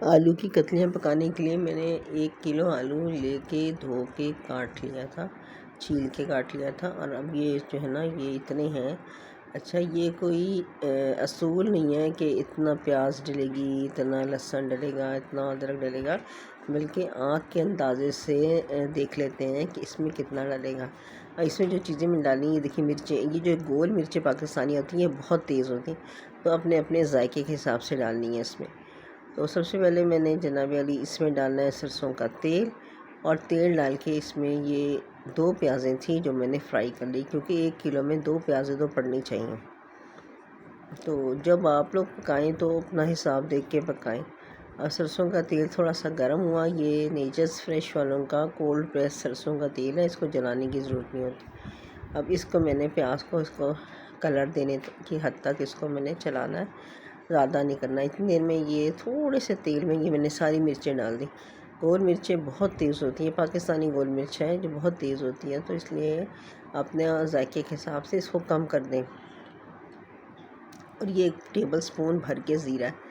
आलू की कतलियाँ पकाने के लिए मैंने 1 किलो आलू लेके धो के काट लिया था, छील के काट लिया था। और अब ये जो है ना, ये इतने हैं। अच्छा, ये कोई असूल नहीं है कि इतना प्याज डलेगी, इतना लहसुन डलेगा, इतना अदरक डलेगा, बल्कि आँख के अंदाजे से देख लेते हैं कि इसमें कितना डलेगा। और इसमें जो चीज़ें मैंने डाली, ये देखिए मिर्चें, ये जो गोल मिर्चें पाकिस्तानी होती हैं बहुत तेज़ होती हैं, तो अपने अपने जायके के हिसाब से डालनी है इसमें। तो सबसे पहले मैंने जनाब वाली इसमें डालना है सरसों का तेल, और तेल डाल के इसमें ये 2 प्याज़ें थी जो मैंने फ्राई कर ली, क्योंकि 1 किलो में 2 प्याज़ें तो पड़नी चाहिए। तो जब आप लोग पकाएं तो अपना हिसाब देख के पकाएं। और सरसों का तेल थोड़ा सा गर्म हुआ, ये नेचर्स फ्रेश वालों का कोल्ड प्रेस सरसों का तेल है, इसको जलाने की ज़रूरत नहीं होती। अब इसको मैंने प्याज को इसको कलर देने की हद तक इसको मैंने चलाना है, ज़्यादा नहीं करना। इतनी देर में ये थोड़े से तेल में ये मैंने सारी मिर्चें डाल दी। गोल मिर्चें बहुत तेज़ होती हैं, पाकिस्तानी गोल मिर्च है जो बहुत तेज़ होती है, तो इसलिए अपने जायके के हिसाब से इसको कम कर दें। और ये 1 टेबल स्पून भर के ज़ीरा है।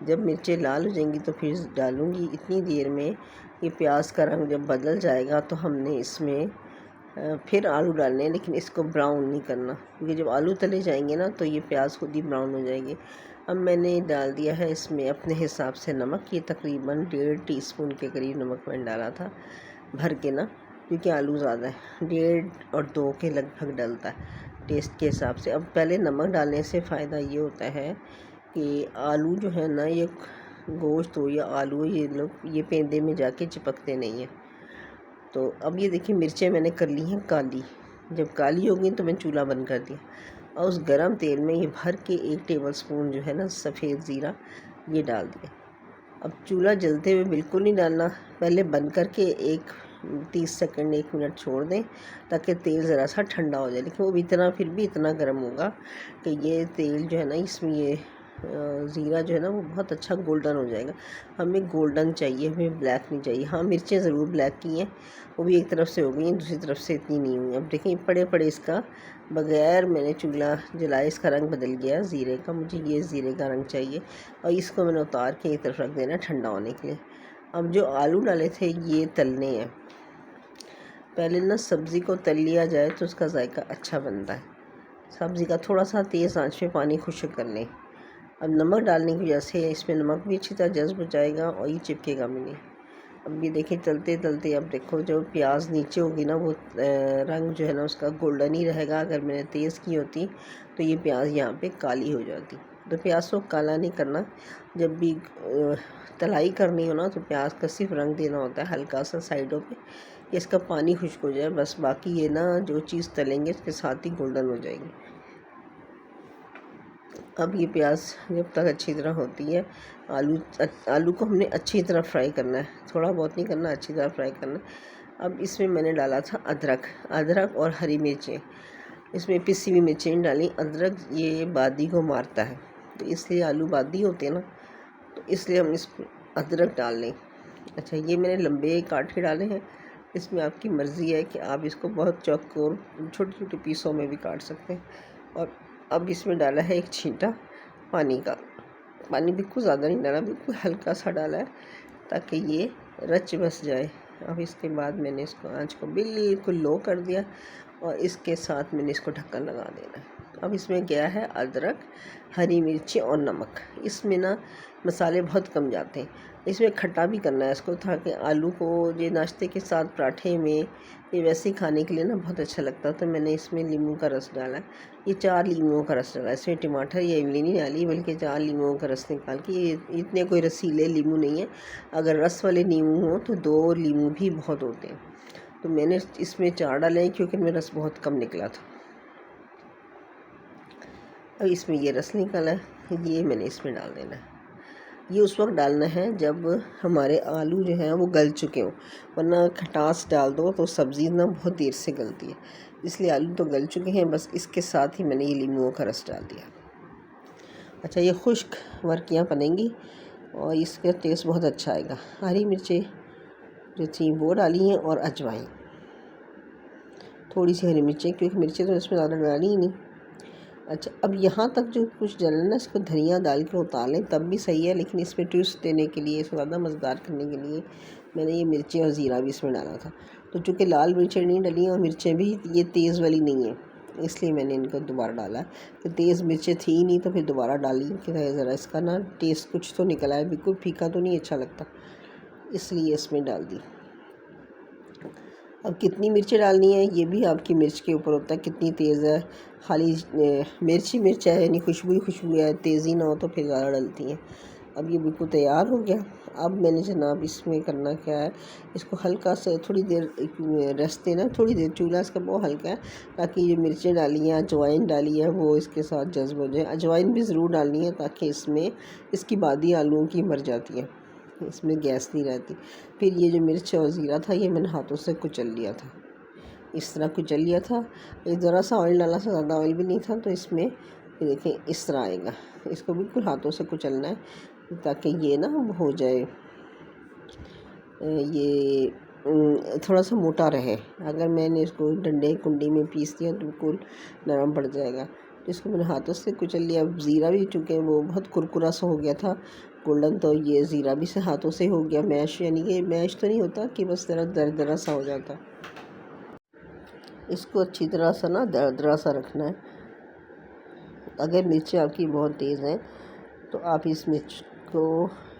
जब मिर्चें लाल हो जाएंगी तो फिर डालूँगी। इतनी देर में ये प्याज का रंग जब बदल जाएगा तो हमने इसमें फिर आलू डालने हैं, लेकिन इसको ब्राउन नहीं करना, क्योंकि जब आलू तले जाएंगे ना तो ये प्याज खुद ही ब्राउन हो जाएगी। अब मैंने डाल दिया है इसमें अपने हिसाब से नमक, ये तकरीबन 1.5 टीस्पून के करीब नमक मैंने डाला था भर के ना, क्योंकि आलू ज़्यादा है, 1.5 और 2 के लगभग डलता है टेस्ट के हिसाब से। अब पहले नमक डालने से फ़ायदा ये होता है कि आलू जो है ना, ये गोश्त हो या आलू, ये लोग ये पेंदे में जाके चिपकते नहीं हैं। तो अब ये देखिए मिर्चें मैंने कर ली हैं काली। जब काली हो गई तो मैंने चूल्हा बंद कर दिया, और उस गरम तेल में ये भर के 1 टेबल स्पून जो है ना सफ़ेद ज़ीरा ये डाल दिया। अब चूल्हा जलते हुए बिल्कुल नहीं डालना, पहले बंद करके 30 सेकंड 1 मिनट छोड़ दें, ताकि तेल ज़रा सा ठंडा हो जाए। लेकिन वो भी फिर भी इतना गर्म होगा कि ये तेल जो है ना, इसमें ये ज़ीरा जो है ना वो बहुत अच्छा गोल्डन हो जाएगा। हमें गोल्डन चाहिए, हमें ब्लैक नहीं चाहिए। हाँ, मिर्चें ज़रूर ब्लैक की हैं, वो भी एक तरफ से हो गई हैं, दूसरी तरफ से इतनी नहीं हुई। अब देखें पड़े पड़े इसका बगैर मैंने चूल्हा जलाए इसका रंग बदल गया ज़ीरे का। मुझे ये ज़ीरे का रंग चाहिए, और इसको मैंने उतार के एक तरफ रख देना ठंडा होने के लिए। अब जो आलू डाले थे ये तलने हैं। पहले ना सब्ज़ी को तल लिया जाए तो उसका जायका अच्छा बनता है। सब्ज़ी का थोड़ा सा तेज़ आंच में पानी खुश्क कर लें। अब नमक डालने की वजह से इसमें नमक भी अच्छी तरह जज़्ब हो जाएगा और ये चिपकेगा भी नहीं। अब ये देखिए तलते तलते, अब देखो जो प्याज नीचे होगी ना वो रंग जो है ना उसका गोल्डन ही रहेगा। अगर मैंने तेज़ की होती तो ये प्याज यहाँ पे काली हो जाती। तो प्याज को काला नहीं करना, जब भी तलाई करनी हो ना तो प्याज का सिर्फ रंग देना होता है हल्का सा साइडों पे, कि इसका पानी खुश्क हो जाए बस। बाकी ये ना जो चीज़ तलेंगे इसके साथ ही गोल्डन हो जाएगी। अब ये प्याज जब तक अच्छी तरह होती है, आलू को हमने अच्छी तरह फ्राई करना है, थोड़ा बहुत नहीं करना, अच्छी तरह फ्राई करना है। अब इसमें मैंने डाला था अदरक और हरी मिर्चें, इसमें पिसी हुई मिर्चें डाली। अदरक ये बादी को मारता है, तो इसलिए आलू बादी होते हैं ना, तो इसलिए हम इसमें अदरक डाल लें। अच्छा, ये मैंने लंबे काट के डाले हैं, इसमें आपकी मर्ज़ी है कि आप इसको बहुत चौकोर छोटे छोटे पीसों में भी काट सकते हैं। और अब इसमें डाला है 1 छींटा पानी का। पानी बिल्कुल ज़्यादा नहीं डाला, बिल्कुल हल्का सा डाला है ताकि ये रच बस जाए। अब इसके बाद मैंने इसको आँच को बिल्कुल लो कर दिया, और इसके साथ मैंने इसको ढक्कन लगा देना है। अब इसमें गया है अदरक, हरी मिर्ची और नमक। इसमें ना मसाले बहुत कम जाते हैं। इसमें खट्टा भी करना है इसको, ताकि आलू को ये नाश्ते के साथ पराठे में ये वैसे ही खाने के लिए ना बहुत अच्छा लगता है। तो मैंने इसमें नींबू का रस डाला है, ये 4 नींबुओं का रस डाला है। इसमें टमाटर या इमली नहीं डाली, बल्कि 4 नींबुओं का रस निकाल के। ये इतने कोई रसीले नींबू नहीं है, अगर रस वाले नींबू हों तो 2 नींबू भी बहुत होते हैं। तो मैंने इसमें 4 डाले हैं क्योंकि मेरा रस बहुत कम निकला था। अब इसमें ये रस निकला है, ये मैंने इसमें डाल देना है। ये उस वक्त डालना है जब हमारे आलू जो हैं वो गल चुके हों, वरना खटास डाल दो तो सब्ज़ी ना बहुत देर से गलती है। इसलिए आलू तो गल चुके हैं, बस इसके साथ ही मैंने ये नींबुओं का रस डाल दिया। अच्छा, ये खुश्क वर्कियाँ बनेंगी और इसका टेस्ट बहुत अच्छा आएगा। हरी मिर्चें जो थी वो डाली हैं, और अजवाइन, थोड़ी सी हरी मिर्चें, क्योंकि मिर्चें तो इसमें ज़्यादा डाली ही नहीं। अच्छा, अब यहाँ तक जो कुछ जले ना, इसको धनिया डाल के उतार लें तब भी सही है, लेकिन इसमें ट्विस्ट देने के लिए, इसको ज़्यादा मज़ेदार करने के लिए मैंने ये मिर्ची और ज़ीरा भी इसमें डाला था। तो चूँकि लाल मिर्चें नहीं डली और मिर्चें भी ये तेज़ वाली नहीं है, इसलिए मैंने इनको दोबारा डाला। तो तेज़ मिर्चें थी नहीं तो फिर दोबारा डाली कि ज़रा इसका ना टेस्ट कुछ तो निकला है, बिल्कुल फीका तो नहीं अच्छा लगता, इसलिए इसमें डाल दी। अब कितनी मिर्चें डालनी है ये भी आपकी मिर्च के ऊपर होता है, कितनी तेज़ है। खाली मिर्च ही मिर्च है, यानी खुशबू ही खुशबू है, तेज़ी ना हो तो फिर ज़्यादा डलती हैं। अब ये बिल्कुल तैयार हो गया। अब मैंने जनाब इसमें करना क्या है, इसको हल्का सा थोड़ी देर रेस्ट देना, थोड़ी देर चूल्हा इसका बहुत हल्का है, ताकि ये मिर्चें डाली हैं, अजवाइन डाली है, वो इसके साथ जज्ब हो जाए। अजवाइन भी ज़रूर डालनी है ताकि इसमें इसकी बादी आलूओं की मर जाती है, इसमें गैस नहीं रहती। फिर ये जो मिर्च और ज़ीरा था ये मैंने हाथों से कुचल लिया था, इस तरह कुचल लिया था। ज़रा सा ऑयल डाला था, ज़्यादा ऑयल भी नहीं था, तो इसमें ये देखें इस तरह आएगा। इसको बिल्कुल हाथों से कुचलना है ताकि ये ना हो जाए, ये थोड़ा सा मोटा रहे। अगर मैंने इसको डंडे कुंडी में पीस दिया तो बिल्कुल नरम पड़ जाएगा। तो इसको मैंने हाथों से कुचल लिया। अब ज़ीरा भी चूँकि वो बहुत कुरकुरा सा हो गया था गोल्डन, तो ये ज़ीरा भी से हाथों से हो गया मैश, यानी कि मैश तो नहीं होता कि बस ज़रा दरदरा सा हो जाता। इसको अच्छी तरह से ना दरदरा सा रखना है। अगर मिर्चें आपकी बहुत तेज़ हैं तो आप इस मिर्च को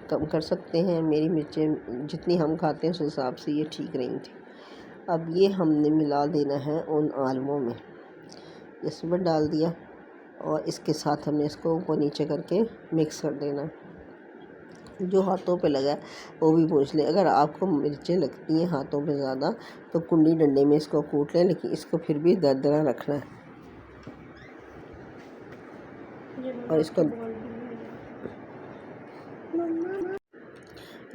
कम कर सकते हैं। मेरी मिर्चें जितनी हम खाते हैं उस हिसाब से ये ठीक रही थी। अब ये हमने मिला देना है उन आलुओं में, इसमें डाल दिया और इसके साथ हमने इसको ऊपर नीचे करके मिक्स कर देना। जो हाथों पे लगा है वो भी पोंछ लें। अगर आपको मिर्चें लगती हैं हाथों पे ज़्यादा तो कुंडी डंडे में इसको कूट लें, लेकिन इसको फिर भी दरदरा रखना है। और इसको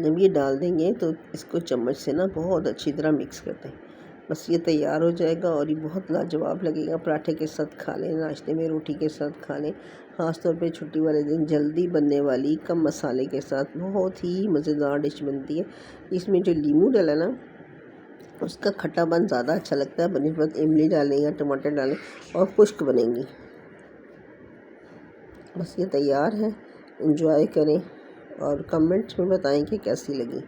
जब ये डाल देंगे तो इसको चम्मच से ना बहुत अच्छी तरह मिक्स कर दें। बस ये तैयार हो जाएगा और ये बहुत लाजवाब लगेगा। पराठे के साथ खा लें, नाश्ते में रोटी के साथ खा लें, ख़ास तौर पे छुट्टी वाले दिन जल्दी बनने वाली कम मसाले के साथ बहुत ही मज़ेदार डिश बनती है। इसमें जो लीमू डाला ना उसका खट्टापन ज़्यादा अच्छा लगता है बनिस्बत इमली डालें या टमाटर डालें, और खुश्क बनेंगी। बस ये तैयार है, एंजॉय करें और कमेंट्स में बताएं कि कैसी लगी।